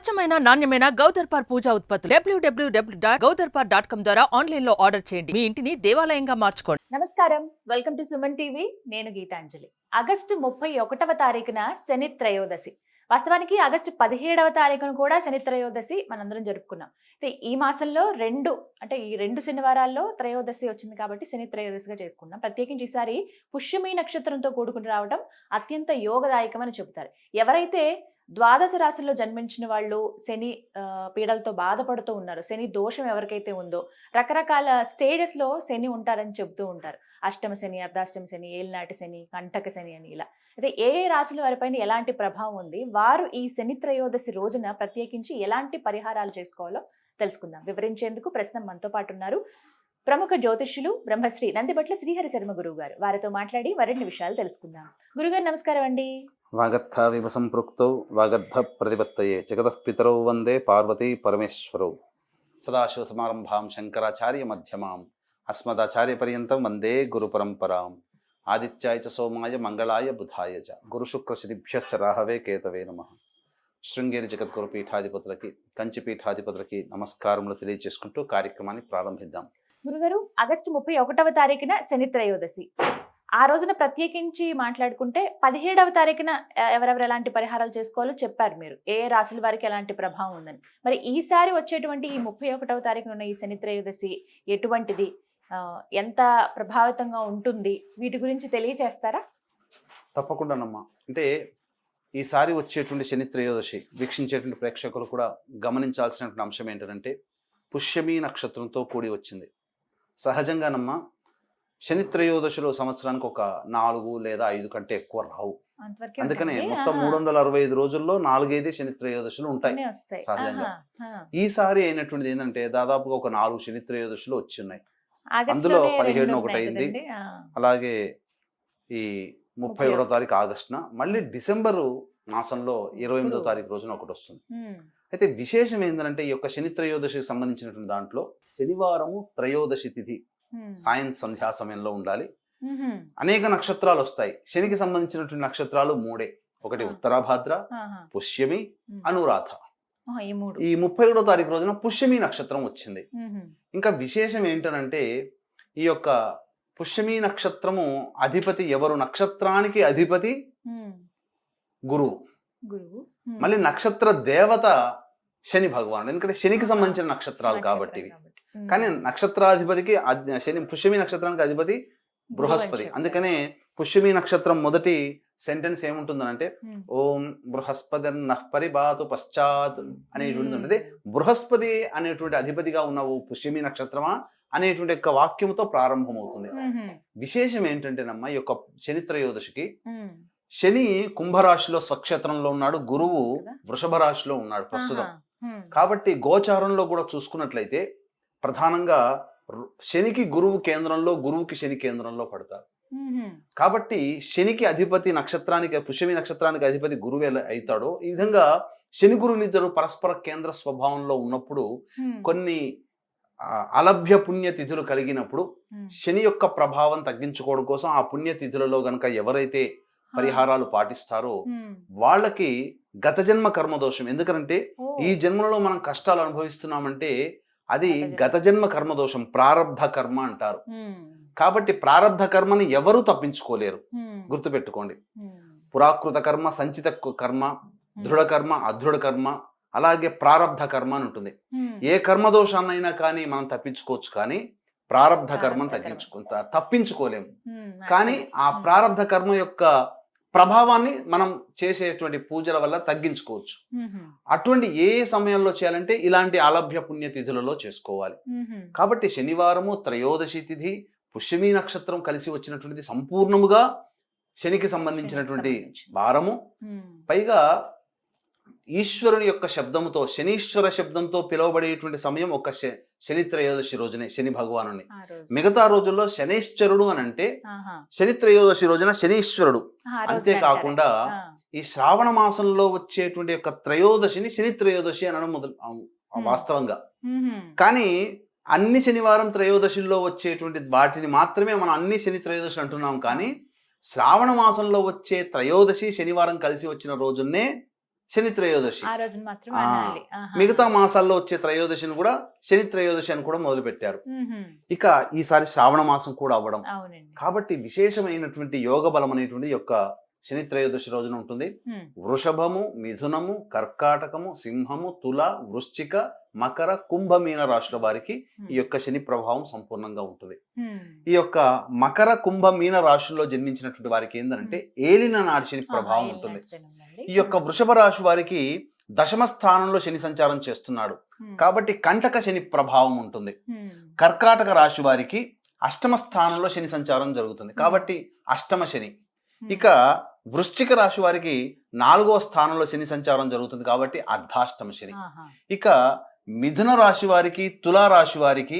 స్వచ్ఛమైన నాణ్యమైన గౌదర్పార్ పూజా ఉత్పత్తులు www.gaudarpar.com ద్వారా ఆన్లైన్ లో ఆర్డర్ చేయండి. మీ ఇంటిని దేవాలయంగా మార్చుకోండి. నమస్కారం, వెల్కమ్ టు సుమన్ టీవీ. నేను గీతాంజలి. ఆగస్టు 31వ తారీఖున శని త్రయోదశి. వాస్తవానికి ఆగస్టు 17వ తారీఖున కూడా శని త్రయోదశి మనందరం జరుపుకున్నాం. అయితే ఈ మాసంలో ఈ రెండు శనివారాల్లో త్రయోదశి వచ్చింది కాబట్టి శని త్రయోదశిగా చేసుకున్నాం. ప్రత్యేకించి ఈసారి పుష్యమి నక్షత్రంతో కూడుకుని రావడం అత్యంత యోగదాయకమని చెబుతారు. ఎవరైతే ద్వాదశ రాశుల్లో జన్మించిన వాళ్ళు శని పీడలతో బాధపడుతూ ఉన్నారు, శని దోషం ఎవరికైతే ఉందో, రకరకాల స్టేజెస్లో శని ఉంటారని చెబుతూ ఉంటారు. అష్టమ శని, అర్ధాష్టమ శని, ఏలినాటి శని, కంటక శని అని ఇలా. అయితే ఏ రాశుల వారిపైన ఎలాంటి ప్రభావం ఉంది, వారు ఈ శని త్రయోదశి రోజున ప్రత్యేకించి ఎలాంటి పరిహారాలు చేసుకోవాలో తెలుసుకుందాం. వివరించేందుకు ప్రస్తుతం మనతో పాటు ఉన్నారు ప్రముఖ జ్యోతిష్యులు బ్రహ్మశ్రీ నందిబట్ల శ్రీహరి శర్మ గురువు గారు. వారితో మాట్లాడి మరిన్ని విషయాలు తెలుసుకుందాం. గురుగారు నమస్కారం అండి. వాగర్థావివ సంపృక్తౌ వాగర్థ ప్రతిపత్తయే జగతః పితరౌ వందే పార్వతీ పరమేశ్వరౌ. సదాశివ సమారంభాం శంకరాచార్య మధ్యమాం అస్మదాచార్య పర్యంతం వందే గురు పరంపరాం. ఆదిత్యాయ చ సోమాయ మంగళాయ బుధాయ చ గురు శుక్ర శనిభ్యశ్చ రాహవే కేతవే నమః. శృంగేరి జగద్గురు పీఠాధిపతులకి, కంచి పీఠాధిపతులకి నమస్కారములు తెలియజేసుకుంటూ కార్యక్రమాన్ని ప్రారంభిద్దాం. గురుగారు, ఆగస్టు 31వ తారీఖున శని త్రయోదశి. ఆ రోజున ప్రత్యేకించి మాట్లాడుకుంటే 17వ తారీఖున ఎవరెవరు ఎలాంటి పరిహారాలు చేసుకోవాలో చెప్పారు మీరు, ఏ రాశుల వారికి ఎలాంటి ప్రభావం ఉందని. మరి ఈసారి వచ్చేటువంటి ఈ 31వ తారీఖున ఉన్న ఈ శని త్రయోదశి ఎటువంటిది, ఎంత ప్రభావితంగా ఉంటుంది, వీటి గురించి తెలియచేస్తారా? తప్పకుండానమ్మా. అంటే ఈసారి వచ్చేటువంటి శని త్రయోదశి వీక్షించేటువంటి ప్రేక్షకులు కూడా గమనించాల్సినటువంటి అంశం ఏంటంటే పుష్యమి నక్షత్రంతో కూడి వచ్చింది. సహజంగానమ్మా శని త్రయోదశిలో సంవత్సరానికి ఒక 4 లేదా 5 కంటే ఎక్కువ రావు. అందుకనే మొత్తం 365 రోజుల్లో 4-5 శని త్రయోదశులు ఉంటాయి సహజంగా. ఈసారి అయినటువంటిది ఏంటంటే దాదాపుగా ఒక 4 శని త్రయోదశులు వచ్చి ఉన్నాయి. అందులో 17న ఒకటి అయింది, అలాగే ఈ 31వ తారీఖు ఆగస్టున, మళ్ళీ డిసెంబరు మాసంలో 28వ తారీఖు రోజున ఒకటి వస్తుంది. అయితే విశేషం ఏంటంటే ఈ యొక్క శని త్రయోదశికి సంబంధించినటువంటి దాంట్లో శనివారము త్రయోదశి తిథి సంధ్యా సమయంలో ఉండాలి. అనేక నక్షత్రాలు వస్తాయి. శనికి సంబంధించినటువంటి నక్షత్రాలు 3. ఒకటి ఉత్తరాభాద్ర, పుష్యమి, అనురాధ. ఈ 31వ తారీఖు రోజున పుష్యమి నక్షత్రం వచ్చింది. ఇంకా విశేషం ఏంటనంటే ఈ యొక్క పుష్యమి నక్షత్రము అధిపతి ఎవరు? నక్షత్రానికి అధిపతి గురువు. మళ్ళీ నక్షత్ర దేవత శని భగవానుడు, ఎందుకంటే శనికి సంబంధించిన నక్షత్రాలు కాబట్టి. కానీ నక్షత్రాధిపతికి పుష్యమి నక్షత్రానికి అధిపతి బృహస్పతి. అందుకనే పుష్యమి నక్షత్రం మొదటి సెంటెన్స్ ఏముంటుందనంటే ఓం బృహస్పతి పరిబాతు పశ్చాత్ అనేటువంటిది ఉంటుంది. బృహస్పతి అనేటువంటి అధిపతిగా ఉన్న పుష్యమి నక్షత్రమా అనేటువంటి యొక్క వాక్యంతో ప్రారంభమవుతుంది. విశేషం ఏంటంటేనమ్మా ఈ యొక్క శని త్రయోదశికి శని కుంభరాశిలో స్వక్షేత్రంలో ఉన్నాడు, గురువు వృషభ రాశిలో ఉన్నాడు ప్రస్తుతం. కాబట్టి గోచారంలో కూడా చూసుకున్నట్లయితే ప్రధానంగా శనికి గురువు కేంద్రంలో, గురువుకి శని కేంద్రంలో పడతారు. కాబట్టి శనికి అధిపతి నక్షత్రానికి, పుష్యమి నక్షత్రానికి అధిపతి గురువు అవుతాడో, ఈ విధంగా శని గురువులు ఇద్దరు పరస్పర కేంద్ర స్వభావంలో ఉన్నప్పుడు కొన్ని అలభ్య పుణ్యతిథులు కలిగినప్పుడు శని యొక్క ప్రభావం తగ్గించుకోవడం కోసం ఆ పుణ్యతిథులలో గనక ఎవరైతే పరిహారాలు పాటిస్తారో వాళ్ళకి గత జన్మ కర్మదోషం. ఎందుకంటే ఈ జన్మలో మనం కష్టాలు అనుభవిస్తున్నామంటే అది గత జన్మ కర్మదోషం, ప్రారబ్ధ కర్మ అంటారు. కాబట్టి ప్రారబ్ధ కర్మని ఎవరూ తప్పించుకోలేరు, గుర్తుపెట్టుకోండి. పురాకృత కర్మ, సంచిత కర్మ, దృఢ కర్మ, అదృఢ కర్మ, అలాగే ప్రారబ్ధ కర్మ అని ఉంటుంది. ఏ కర్మదోషాన్నైనా కానీ మనం తప్పించుకోవచ్చు, కానీ ప్రారబ్ధ కర్మను తప్పించుకోలేము. కానీ ఆ ప్రారబ్ధ కర్మ యొక్క ప్రభావాన్ని మనం చేసేటువంటి పూజల వల్ల తగ్గించుకోవచ్చు. అటువంటి ఏ సమయంలో చేయాలంటే ఇలాంటి అలభ్య పుణ్యతిథులలో చేసుకోవాలి. కాబట్టి శనివారము త్రయోదశి తిథి, పుష్యమి నక్షత్రం కలిసి వచ్చినటువంటిది సంపూర్ణముగా శనికి సంబంధించినటువంటి వారము. పైగా ఈశ్వరుని యొక్క శబ్దంతో, శనీశ్వర శబ్దంతో పిలువబడేటువంటి సమయం ఒక శని త్రయోదశి రోజునే, శని భగవానుని. మిగతా రోజుల్లో శనైశ్వరుడు అని అంటే శని త్రయోదశి రోజున శనీశ్వరుడు. అంతేకాకుండా ఈ శ్రావణ మాసంలో వచ్చేటువంటి యొక్క త్రయోదశిని శని త్రయోదశి అనడం వాస్తవంగా. కానీ అన్ని శనివారం త్రయోదశిలో వచ్చేటువంటి వాటిని మాత్రమే మనం అన్ని శని త్రయోదశి అంటున్నాం. కానీ శ్రావణ మాసంలో వచ్చే త్రయోదశి శనివారం కలిసి వచ్చిన రోజున్నే శని త్రయోదశి. ఆ రోజున మాత్రం ఆ, అనాలి. ఆహా. మిగతా మాసాల్లో వచ్చే త్రయోదశిని కూడా శని త్రయోదశి అని కూడా మొదలు పెట్టారు. మ్మ్హ్మ్. ఇక ఈసారి శ్రావణ మాసం కూడా అవ్వడం అవునండి. కాబట్టి విశేషమైనటువంటి యోగ బలం అనేటువంటి యొక్క శని త్రయోదశి రోజున ఉంటుంది. మ్మ్. వృషభము, మిథునము, కర్కాటకము, సింహము, తుల, వృశ్చిక, మకర, కుంభమీన రాశుల వారికి ఈ యొక్క శని ప్రభావం సంపూర్ణంగా ఉంటుంది. మ్మ్. ఈ యొక్క మకర, కుంభమీన రాశుల్లో జన్మించినటువంటి వారికి ఏంటంటే ఏలిన నాటి శని ప్రభావం ఆహా, ఉంటుంది. ఏలినాటి ఈ యొక్క వృషభ రాశి వారికి దశమ స్థానంలో శని సంచారం చేస్తున్నాడు మ్మ్. కాబట్టి కంటక శని ప్రభావం ఉంటుంది. మ్మ్. కర్కాటక రాశి వారికి అష్టమ స్థానంలో శని సంచారం జరుగుతుంది కాబట్టి అష్టమ శని. ఇక వృశ్చిక రాశి వారికి 4వ స్థానంలో శని సంచారం జరుగుతుంది కాబట్టి అర్ధాష్టమ శని. ఆహా. ఇక మిథున రాశి వారికి, తులా రాశి వారికి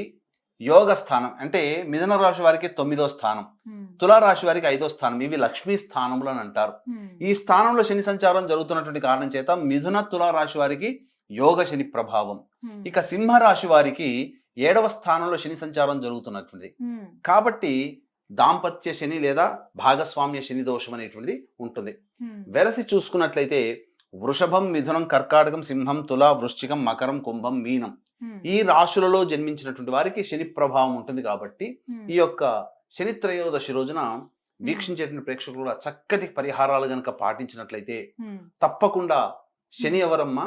యోగ స్థానం అంటే మిథున రాశి వారికి 9వ స్థానం, మ్మ్. తులా రాశి వారికి 5వ స్థానం. ఇవి లక్ష్మీ స్థానములు అని అంటారు. మ్మ్. ఈ స్థానంలో శని సంచారం జరుగుతున్నటువంటి కారణం చేత మిథున, తులా రాశి వారికి యోగ శని ప్రభావం. మ్మ్. ఇక సింహ రాశి వారికి 7వ స్థానంలో శని సంచారం జరుగుతున్నటువంటిది మ్మ్. కాబట్టి దాంపత్య శని లేదా భాగస్వామ్య శని దోషం అనేటువంటిది ఉంటుంది. మ్మ్. వెరసి చూసుకున్నట్లయితే వృషభం, మిథునం, కర్కాటకం, సింహం, తుల, వృశ్చికం, మకరం, కుంభం, మీనం మ్మ్. ఈ రాశులలో జన్మించినటువంటి వారికి శని ప్రభావం ఉంటుంది కాబట్టి మ్మ్. ఈ యొక్క శని త్రయోదశి రోజున వీక్షించేటువంటి ప్రేక్షకులు కూడా చక్కటి పరిహారాలు గనక పాటించినట్లయితే మ్మ్. తప్పకుండా శని ఎవరమ్మ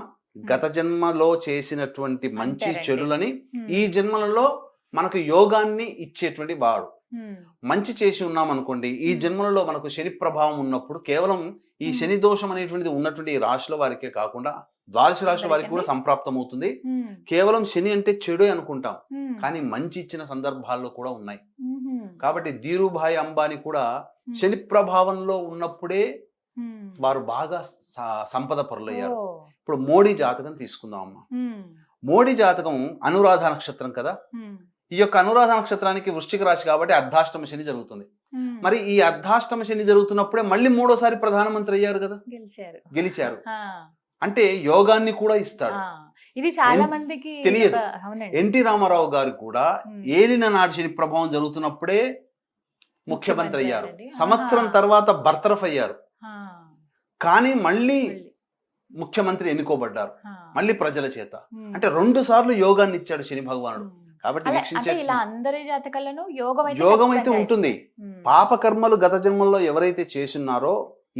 గత జన్మలో చేసినటువంటి మంచి అంటారండి. చెడులని మ్మ్. ఈ జన్మలలో మనకు యోగాన్ని ఇచ్చేటువంటి వాడు. మ్మ్. మంచి చేసి ఉన్నాం అనుకోండి ఈ జన్మలలో మనకు శని ప్రభావం ఉన్నప్పుడు కేవలం ఈ శని దోషం అనేటువంటిది ఉన్నటువంటి ఈ రాశుల వారికే కాకుండా ద్వాదశ రాశుల వారికి కూడా సంప్రాప్తం అవుతుంది. మ్మ్. కేవలం శని అంటే చెడు అనుకుంటాం మ్మ్. కానీ మంచి ఇచ్చిన సందర్భాల్లో కూడా ఉన్నాయి. మ్మ్. కాబట్టి ధీరుభాయ్ అంబానీ కూడా శని ప్రభావంలో ఉన్నప్పుడే మ్మ్. వారు బాగా సంపద పరులయ్యారు. ఓ. ఇప్పుడు మోడీ జాతకం తీసుకుందాం అమ్మ. మ్మ్. మోడీ జాతకం అనురాధ నక్షత్రం కదా. మ్మ్. ఈ యొక్క అనురాధ నక్షత్రానికి వృశ్చిక రాశి కాబట్టి అర్ధాష్టమ శని జరుగుతుంది. మ్మ్. మరి ఈ అర్ధాష్టమ శని జరుగుతున్నప్పుడే మళ్ళీ 3వసారి ప్రధానమంత్రి అయ్యారు కదా, గెలిచారు. ఆ. అంటే యోగాన్ని కూడా ఇస్తాడు. ఆ. ఇది చాలా మందికి తెలియదు. అవునండి. ఎన్టీ రామారావు గారు కూడా ఏలిన నాటి శని ప్రభావం జరుగుతున్నప్పుడే ముఖ్యమంత్రి అయ్యారు. అయ్యారండి. సంవత్సరం తర్వాత బర్తరఫ్ అయ్యారు ఆ. కానీ మళ్ళీ మళ్ళీ. ముఖ్యమంత్రి ఎన్నుకోబడ్డారు ఆ. మళ్ళీ ప్రజల చేత. మ్మ్. అంటే 2 సార్లు యోగాన్ని ఇచ్చాడు శని భగవానుడు. మ్మ్. కాబట్టి అంటే వీక్షించే ఇలా అందరి జాతకాలను యోగం అయితే యోగం అయితే ఖచ్చితంగా ఉంటుంది. ఇస్తుంది. మ్మ్. పాపకర్మలు గత జన్మల్లో ఎవరైతే చేసున్నారో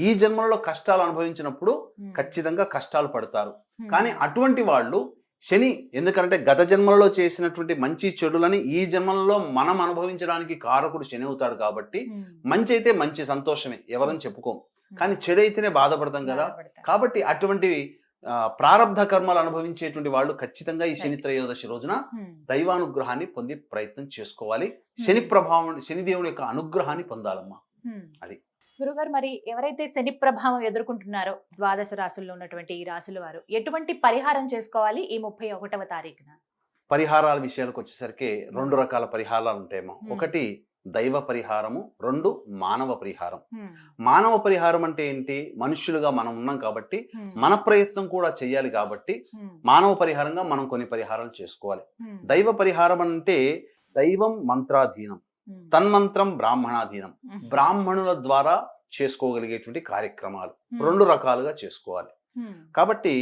ఈ జన్మలో కష్టాలు అనుభవించినప్పుడు మ్మ్. ఖచ్చితంగా కష్టాలు పడతారు. మ్మ్. కానీ అటువంటి వాళ్ళు శని ఎందుకంటే గత జన్మలలో చేసినటువంటి మంచి చెడులని ఈ జన్మలలో మనం అనుభవించడానికి కారకుడు శని అవుతాడు కాబట్టి మ్మ్. మంచి అయితే మంచి సంతోషమే ఎవరని చెప్పుకోం కానీ చెడు అయితేనే బాధపడతాం కదా. బాధపడతారు. కాబట్టి అటువంటి ప్రారబ్ధ కర్మలు అనుభవించేటువంటి వాళ్ళు ఖచ్చితంగా ఈ శని త్రయోదశి రోజున మ్మ్. దైవానుగ్రహాన్ని పొంది ప్రయత్నం చేసుకోవాలి. శని ప్రభావం శనిదేవుని యొక్క అనుగ్రహాన్ని పొందాలమ్మా. మ్మ్. అది. గురుగారు మరి ఎవరైతే శని ప్రభావం ఎదుర్కొంటున్నారో ద్వాదశ రాశుల్లో ఉన్నటువంటి ఈ రాశుల వారు ఎటువంటి పరిహారం చేసుకోవాలి ఈ 31వ తారీఖున? పరిహారాల విషయాలకు వచ్చేసరికి 2 రకాల పరిహారాలు ఉంటాయేమో. ఒకటి దైవ పరిహారము, 2 మానవ పరిహారం. మ్మ్. మానవ పరిహారం అంటే ఏంటి? మనుష్యులుగా మనం ఉన్నాం కాబట్టి మ్మ్. మన ప్రయత్నం కూడా చేయాలి కాబట్టి మ్మ్. మానవ పరిహారంగా మనం కొన్ని పరిహారాలు చేసుకోవాలి. మ్మ్. దైవ పరిహారం అంటే దైవం మంత్రాధీనం, మ్మ్. తన్మంత్రం బ్రాహ్మణాధీనం. మ్మ్. బ్రాహ్మణుల ద్వారా చేసుకోగలిగేటువంటి కార్యక్రమాలు 2 రకాలుగా చేసుకోవాలి. మ్మ్. కాబట్టి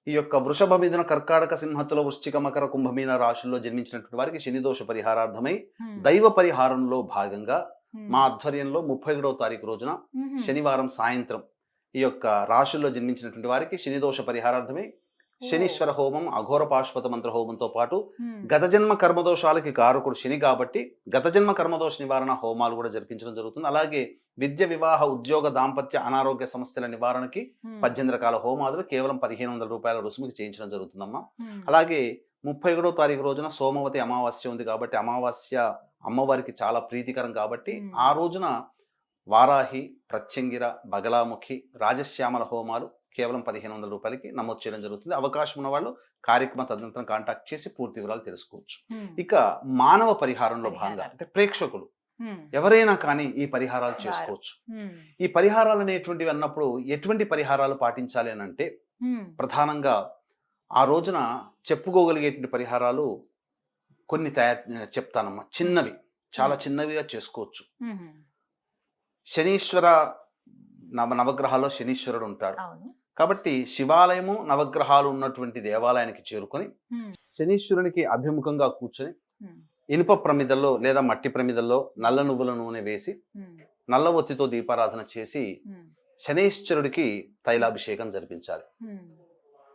ఈ యొక్క వృషభ, మిథున, కర్కాటక, సింహతుల, వృశ్చిక, మకర, కుంభమీన రాశుల్లో జన్మించినటువంటి వారికి శని దోష పరిహారార్థమై మ్మ్. దైవ పరిహారంలో భాగంగా మ్మ్. మా ఆధ్వర్యంలో 31వ తారీఖు రోజున మ్మ్. శనివారం సాయంత్రం ఈ యొక్క రాశుల్లో జన్మించినటువంటి వారికి శని దోష పరిహారార్థమై శనీశ్వర హోమం, అఘోర పాశుపత మంత్ర హోమంతో పాటు మ్మ్. గత జన్మ కర్మదోషాలకి కారకుడు శని కాబట్టి గత జన్మ కర్మదోష నివారణ హోమాలు కూడా జరిపించడం జరుగుతుంది. అలాగే విద్య, వివాహ, ఉద్యోగ, దాంపత్య, అనారోగ్య సమస్యల నివారణకి మ్మ్. 18 రకాల హోమాదులు కేవలం 1500 రూపాయల రుసుముకి చేయించడం జరుగుతుందమ్మా. మ్మ్. అలాగే 31వ తారీఖు రోజున సోమవతి అమావాస్య ఉంది కాబట్టి అమావాస్య అమ్మవారికి చాలా ప్రీతికరం కాబట్టి ఆ రోజున వారాహి, ప్రత్యంగిర, బగలాముఖి, రాజశ్యామల హోమాలు కేవలం 1500 రూపాయలకి నమోదు చేయడం జరుగుతుంది. అవకాశం ఉన్న వాళ్ళు కార్యక్రమ తదనంతరం కాంటాక్ట్ చేసి పూర్తి వివరాలు తెలుసుకోవచ్చు. మ్మ్. ఇక మానవ పరిహారంలో భాగంగా అంటే ప్రేక్షకులు మ్మ్. ఎవరైనా కానీ ఈ పరిహారాలు చేసుకోవచ్చు. మ్మ్. ఈ పరిహారాలు అనేటువంటివి అన్నప్పుడు ఎటువంటి పరిహారాలు పాటించాలి అని అంటే మ్మ్. ప్రధానంగా ఆ రోజున చెప్పుకోగలిగేటువంటి పరిహారాలు కొన్ని చెప్తానమ్మా. చిన్నవి, చాలా చిన్నవిగా చేసుకోవచ్చు. మ్మ్. శనీశ్వర నవగ్రహాల్లో శనీశ్వరుడు ఉంటాడు అవును. కాబట్టి శివాలయము నవగ్రహాలు ఉన్నటువంటి దేవాలయానికి చేరుకొని ఉమ్, శనీశ్వరునికి అభిముఖంగా కూర్చొని ఉమ్, ఇనుప ప్రమిదల్లో లేదా మట్టి ప్రమిదల్లో నల్ల నువ్వుల నూనె వేసి ఉమ్, నల్ల ఒత్తితో దీపారాధన చేసి ఉమ్, శనీశ్వరుడికి తైలాభిషేకం జరిపించాలి. ఉమ్,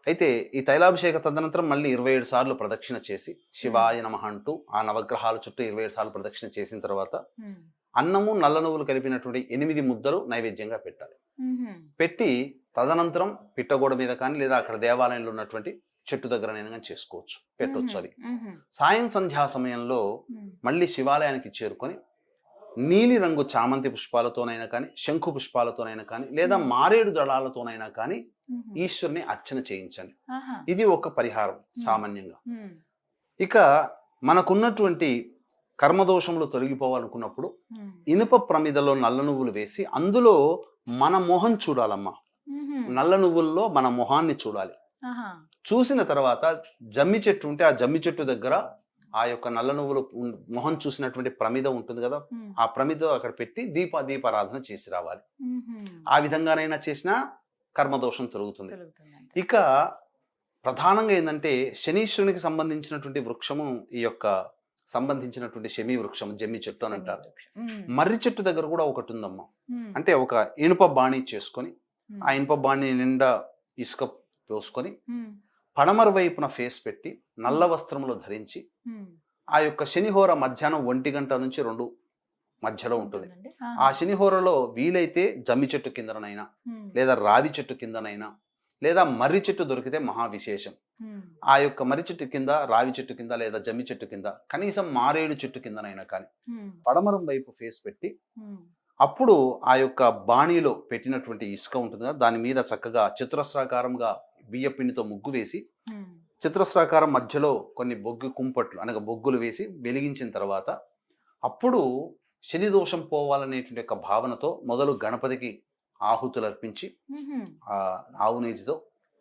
అయితే ఈ తైలాభిషేక తదనంతరం మళ్ళీ 27 సార్లు ప్రదక్షిణ చేసి శివాయ నమః అంటూ ఆ నవగ్రహాల చుట్టూ 27 సార్లు ప్రదక్షిణ చేసిన తర్వాత ఉమ్, అన్నము నల్ల నువ్వులు కలిపినటువంటి 8 ముద్దలు నైవేద్యంగా పెట్టాలి. ఉమ్, పెట్టి తదనంతరం పిట్టగోడ మీద కానీ లేదా అక్కడ దేవాలయంలో ఉన్నటువంటి చెట్టు దగ్గరనైనా కానీ చేసుకోవచ్చు, పెట్టవచ్చు. అవి ఉమ్, సాయం సంధ్యా సమయంలో ఉమ్, మళ్ళీ శివాలయానికి చేరుకొని నీలి రంగు చామంతి పుష్పాలతోనైనా కానీ శంఖు పుష్పాలతోనైనా కానీ లేదా మారేడు దళాలతోనైనా కానీ ఉమ్, ఈశ్వరుని అర్చన చేయించండి. ఆహా, ఇది ఒక పరిహారం సామాన్యంగా. ఉమ్, ఇక మనకున్నటువంటి కర్మదోషములు తొలగిపోవాలనుకున్నప్పుడు ఉమ్, ఇనుప ప్రమిదలో నల్ల నువ్వులు వేసి అందులో మన మొహం చూడాలమ్మా. ఉమ్, నల్ల నువ్వుల్లో మన మొహాన్ని చూడాలి. ఆహా, చూసిన తర్వాత జమ్మి చెట్టు ఉంటే ఆ జమ్మి చెట్టు దగ్గర ఆ యొక్క నల్ల నువ్వులు మొహం చూసినటువంటి ప్రమిద ఉంటుంది కదా, ఉమ్, ఆ ప్రమిద అక్కడ పెట్టి దీపారాధన చేసి రావాలి. ఉమ్, ఆ విధంగానైనా చేసినా కర్మదోషం తొలగుతుంది. కలుగుతుందంట. ఇక ప్రధానంగా ఏంటంటే శనీశ్వరునికి సంబంధించినటువంటి వృక్షము ఈ యొక్క సంబంధించినటువంటి శమీ వృక్షం, జమ్మి చెట్టు అని అంటారు. ఉమ్, మర్రి చెట్టు దగ్గర కూడా ఒకటి ఉందమ్మా. ఉమ్, అంటే ఒక ఇనుప బాణి చేసుకొని ఉమ్, ఆ ఇనుప బాణి నిండా ఇసుక పోసుకొని ఉమ్, పడమర వైపున ఫేస్ పెట్టి నల్ల వస్త్రములు ధరించి ఉమ్, ఆ యొక్క శనిహోర మధ్యాహ్నం 1 గంట నుంచి 2 మధ్యలో ఉంటుంది. ఉంటుందండి. ఆ శనిహోరలో వీలైతే జమ్మి చెట్టు కిందనైనా ఉమ్, లేదా రావి చెట్టు కిందనైనా లేదా మర్రి చెట్టు దొరికితే మహా విశేషం. ఉమ్, ఆ యొక్క మర్రి చెట్టు కింద, రావి చెట్టు కింద లేదా జమ్మి చెట్టు కింద, కనీసం మారేడు చెట్టు కిందనైనా కానీ ఉమ్, పడమరం వైపు ఫేస్ పెట్టి ఉమ్, అప్పుడు ఆ యొక్క బాణీలో పెట్టినటువంటి ఇసుక ఉంటుంది కదా, దాని మీద చక్కగా చతురస్రాకారంగా బియ్య పిండితో ముగ్గు వేసి ఉమ్, చతురస్రాకారం మధ్యలో కొన్ని బొగ్గు కుంపట్లు అనగా బొగ్గులు వేసి వెలిగించిన తర్వాత అప్పుడు శని దోషం పోవాలనేటువంటి యొక్క భావనతో మొదలు గణపతికి ఆహుతులు అర్పించి ఉమ్, ఆ ఆవు నేతితో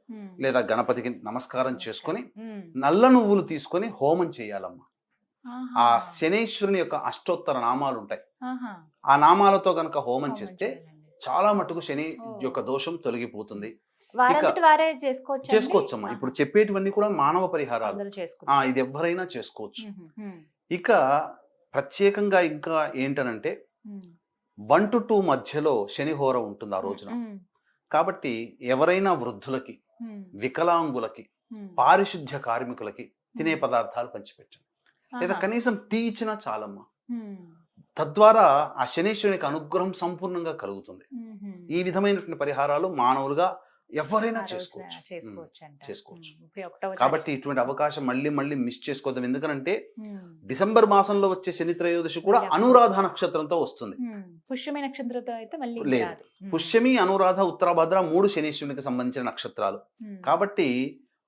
ఉమ్, లేదా గణపతికి నమస్కారం చేసుకొని ఉమ్, నల్ల నువ్వులు తీసుకొని హోమం చేయాలమ్మా. ఆ ఆహా, శనేశ్వరుని యొక్క అష్టోత్తర నామాలు ఉంటాయి. ఆహా, ఆ నామాలతో గనక హోమం హోమం చేస్తే చేయాలండి. చాలా మటుకు శని ఓ. యొక్క దోషం తొలగిపోతుంది. వారంతటి వారే చేసుకోవచ్చు చేసుకోవచ్చమ్మా. ఇప్పుడు చెప్పేటివన్నీ కూడా మానవ పరిహారాలు. అందరూ చేసుకుంటారు. ఇది ఎవరైనా చేసుకోవచ్చు. ఉమ్, ఉమ్, ఇక ప్రత్యేకంగా ఇంకా ఏంటనంటే ఉమ్, 1 to 2 మధ్యలో శనిహోర ఉంటుంది ఆ రోజున. ఉమ్, కాబట్టి ఎవరైనా వృద్ధులకి, ఉమ్, వికలాంగులకి, ఉమ్, పారిశుద్ధ్య కార్మికులకి తినే పదార్థాలు పంచిపెట్టండి. లేదా ఆహా, కనీసం టీ ఇచ్చినా చాలమ్మా. ఉమ్, తద్వారా ఆ శనీశ్వరునికి అనుగ్రహం సంపూర్ణంగా కలుగుతుంది. ఉమ్, ఉమ్. ఈ విధమైనటువంటి పరిహారాలు మానవులుగా ఎవరైనా ఆ రోజున చేసుకోవచ్చు. చేసుకోవచ్చు అంట. చేసుకోవచ్చు. 31వ కాబట్టి ఇటువంటి అవకాశం మళ్ళీ మిస్ చేసుకోవద్దాం. ఎందుకంటే ఉమ్, డిసెంబర్ మాసంలో వచ్చే శని త్రయోదశి కూడా అనురాధ నక్షత్రంతో వస్తుంది. ఉమ్, పుష్యమి నక్షత్రంతో అయితే మళ్ళీ లేదు. రాదు. ఉమ్, పుష్యమి, అనురాధ, ఉత్తరాభద్ర 3 శనీశ్వరునికి సంబంధించిన నక్షత్రాలు. ఉమ్, కాబట్టి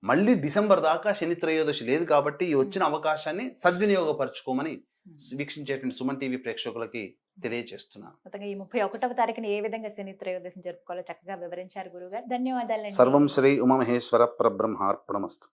మళ్ళీ డిసెంబర్ దాకా శని త్రయోదశి లేదు. కాబట్టి ఈ వచ్చిన అవకాశాన్ని సద్వినియోగపరచుకోమని వీక్షించేటువంటి సుమన్ టీవీ ప్రేక్షకులకి తెలియజేస్తున్నాను. మొత్తంగా ఈ 31వ తారీఖున ఏ విధంగా శని త్రయోదశిని జరుపుకోవాలో చక్కగా వివరించారు గురుగారు. ధన్యవాదాలండి. సర్వం శ్రీ ఉమామహేశ్వర పరబ్రహ్మార్పణమస్తు.